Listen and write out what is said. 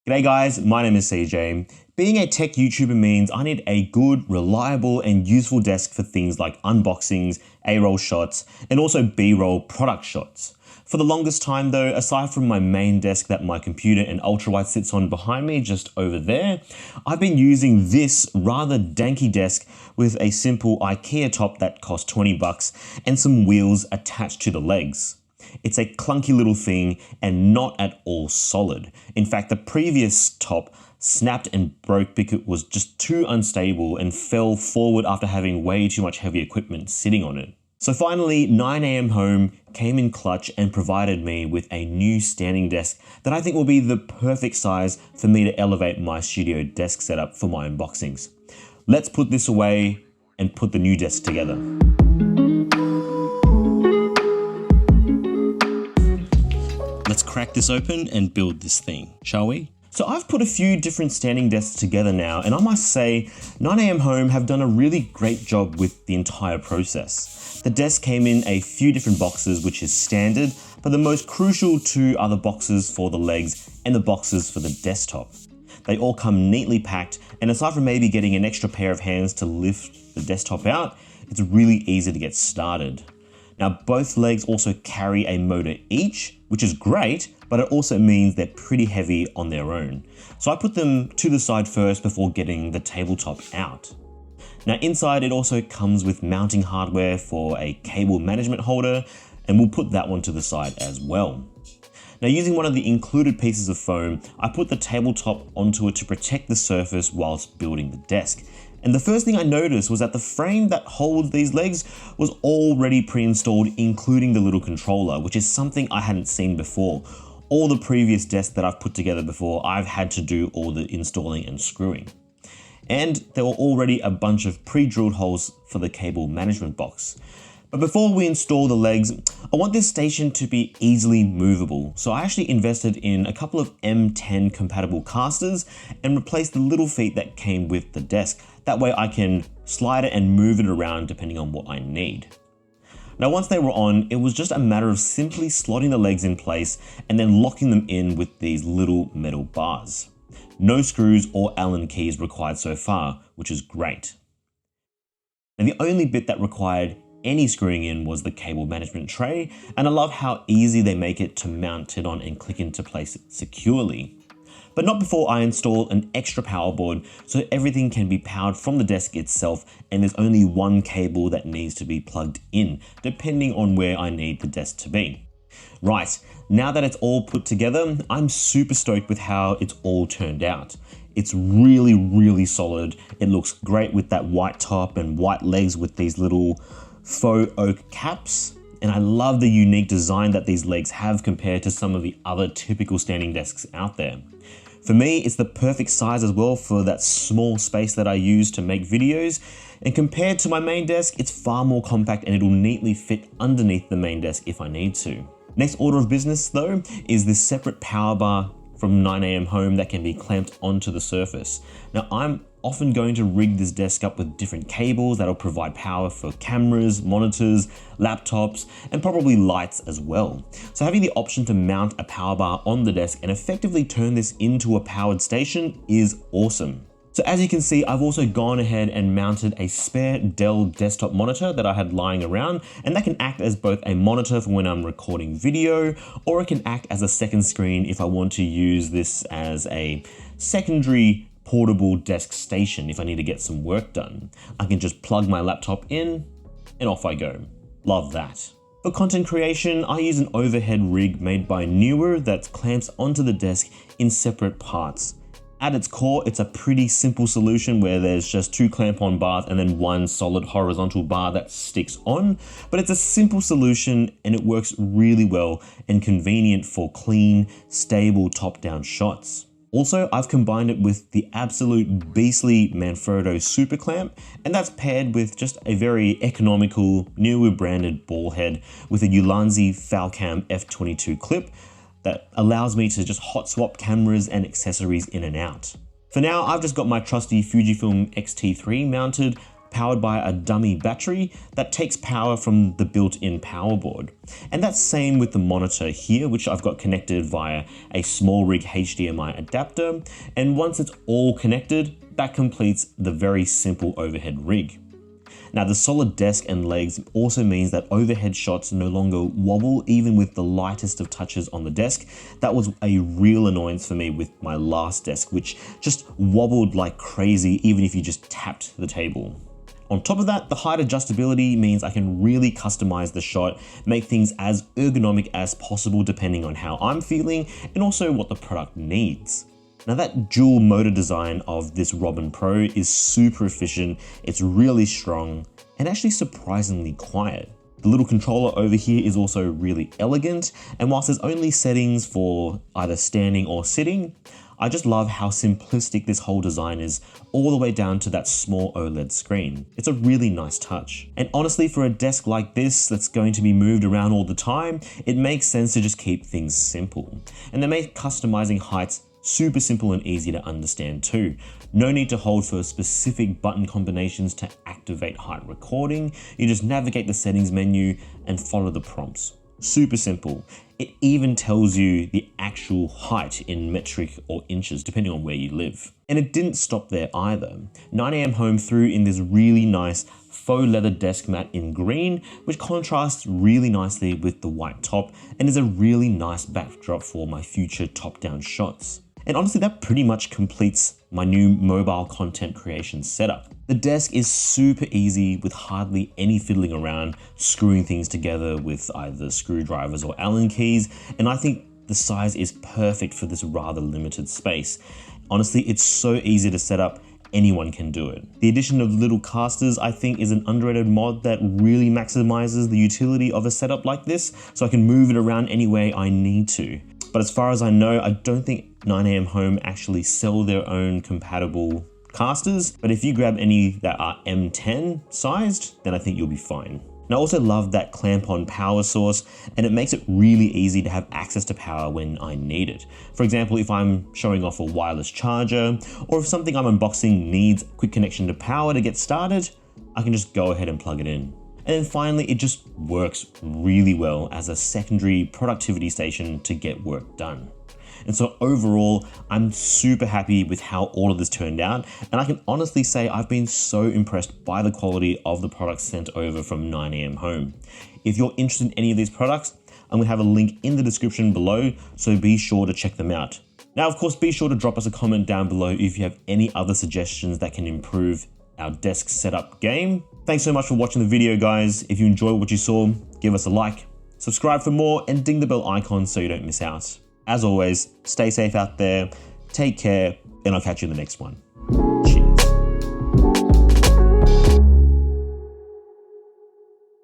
G'day guys, my name is CJ. Being a tech YouTuber means I need a good, reliable, and useful desk for things like unboxings, A-roll shots, and also B-roll product shots. For the longest time though, aside from my main desk that my computer and ultrawide sits on behind me just over there, I've been using this rather danky desk with a simple IKEA top that cost 20 bucks and some wheels attached to the legs. It's a clunky little thing and not at all solid. In fact, the previous top snapped and broke because it was just too unstable and fell forward after having way too much heavy equipment sitting on it. So finally, 9am Home came in clutch and provided me with a new standing desk that I think will be the perfect size for me to elevate my studio desk setup for my unboxings. Let's put this away and put the new desk together. Let's crack this open and build this thing, shall we? So I've put a few different standing desks together now, and I must say 9am Home have done a really great job with the entire process. The desk came in a few different boxes, which is standard, but the most crucial two are the boxes for the legs and the boxes for the desktop. They all come neatly packed, and aside from maybe getting an extra pair of hands to lift the desktop out, it's really easy to get started. Now, both legs also carry a motor each, which is great, but it also means they're pretty heavy on their own. So I put them to the side first before getting the tabletop out. Now inside it also comes with mounting hardware for a cable management holder, and we'll put that one to the side as well. Now using one of the included pieces of foam, I put the tabletop onto it to protect the surface whilst building the desk. And the first thing I noticed was that the frame that holds these legs was already pre-installed, including the little controller, which is something I hadn't seen before. All the previous desks that I've put together before, I've had to do all the installing and screwing. And there were already a bunch of pre-drilled holes for the cable management box. But before we install the legs, I want this station to be easily movable. So I actually invested in a couple of M10 compatible casters and replaced the little feet that came with the desk. That way I can slide it and move it around depending on what I need. Now once they were on, it was just a matter of simply slotting the legs in place and then locking them in with these little metal bars. No screws or Allen keys required so far, which is great. And the only bit that required any screwing in was the cable management tray, and I love how easy they make it to mount it on and click into place securely. But not before I install an extra power board so everything can be powered from the desk itself, and there's only one cable that needs to be plugged in, depending on where I need the desk to be. Right, now that it's all put together, I'm super stoked with how it's all turned out. It's really solid. It looks great with that white top and white legs with these little faux oak caps. And I love the unique design that these legs have compared to some of the other typical standing desks out there. For me, it's the perfect size as well for that small space that I use to make videos. And compared to my main desk, it's far more compact and it'll neatly fit underneath the main desk if I need to. Next order of business though is this separate power bar from 9am Home that can be clamped onto the surface. Now I'm often going to rig this desk up with different cables that'll provide power for cameras, monitors, laptops, and probably lights as well. So having the option to mount a power bar on the desk and effectively turn this into a powered station is awesome. So as you can see, I've also gone ahead and mounted a spare Dell desktop monitor that I had lying around, and that can act as both a monitor for when I'm recording video, or it can act as a second screen if I want to use this as a secondary portable desk station if I need to get some work done. I can just plug my laptop in and off I go. Love that. For content creation, I use an overhead rig made by Neewer that clamps onto the desk in separate parts. At its core, it's a pretty simple solution where there's just two clamp-on bars and then one solid horizontal bar that sticks on, but it's a simple solution and it works really well and convenient for clean, stable top-down shots. Also, I've combined it with the absolute beastly Manfrotto Super Clamp, and that's paired with just a very economical, Neewer branded ball head with a Ulanzi Falcam F22 clip that allows me to just hot swap cameras and accessories in and out. For now, I've just got my trusty Fujifilm X-T3 mounted powered by a dummy battery that takes power from the built-in power board. And that's same with the monitor here, which I've got connected via a SmallRig HDMI adapter. And once it's all connected, that completes the very simple overhead rig. Now, the solid desk and legs also means that overhead shots no longer wobble even with the lightest of touches on the desk. That was a real annoyance for me with my last desk, which just wobbled like crazy even if you just tapped the table. On top of that, the height adjustability means I can really customize the shot, make things as ergonomic as possible depending on how I'm feeling and also what the product needs. Now, that dual motor design of this Robin Pro is super efficient, it's really strong, and actually surprisingly quiet. The little controller over here is also really elegant, and whilst there's only settings for either standing or sitting, I just love how simplistic this whole design is, all the way down to that small OLED screen. It's a really nice touch. And honestly, for a desk like this that's going to be moved around all the time, it makes sense to just keep things simple. And they make customizing heights super simple and easy to understand too. No need to hold for specific button combinations to activate height recording. You just navigate the settings menu and follow the prompts. Super simple. It even tells you the actual height in metric or inches, depending on where you live. And it didn't stop there either. 9am Home threw in this really nice faux leather desk mat in green, which contrasts really nicely with the white top and is a really nice backdrop for my future top-down shots. And honestly, that pretty much completes my new mobile content creation setup. The desk is super easy with hardly any fiddling around, screwing things together with either screwdrivers or Allen keys, and I think the size is perfect for this rather limited space. Honestly, it's so easy to set up, anyone can do it. The addition of little casters, I think, is an underrated mod that really maximizes the utility of a setup like this, so I can move it around any way I need to. But as far as I know, I don't think 9am Home actually sell their own compatible casters, but if you grab any that are M10 sized, then I think you'll be fine. And I also love that clamp-on power source, and it makes it really easy to have access to power when I need it. For example, if I'm showing off a wireless charger, or if something I'm unboxing needs quick connection to power to get started, I can just go ahead and plug it in. And then finally, it just works really well as a secondary productivity station to get work done. And so overall, I'm super happy with how all of this turned out. And I can honestly say I've been so impressed by the quality of the products sent over from 9am Home. If you're interested in any of these products, I'm gonna have a link in the description below, so be sure to check them out. Now, of course, be sure to drop us a comment down below if you have any other suggestions that can improve our desk setup game. Thanks so much for watching the video, guys. If you enjoyed what you saw, give us a like, subscribe for more, and ding the bell icon so you don't miss out. As always, stay safe out there, take care, and I'll catch you in the next one.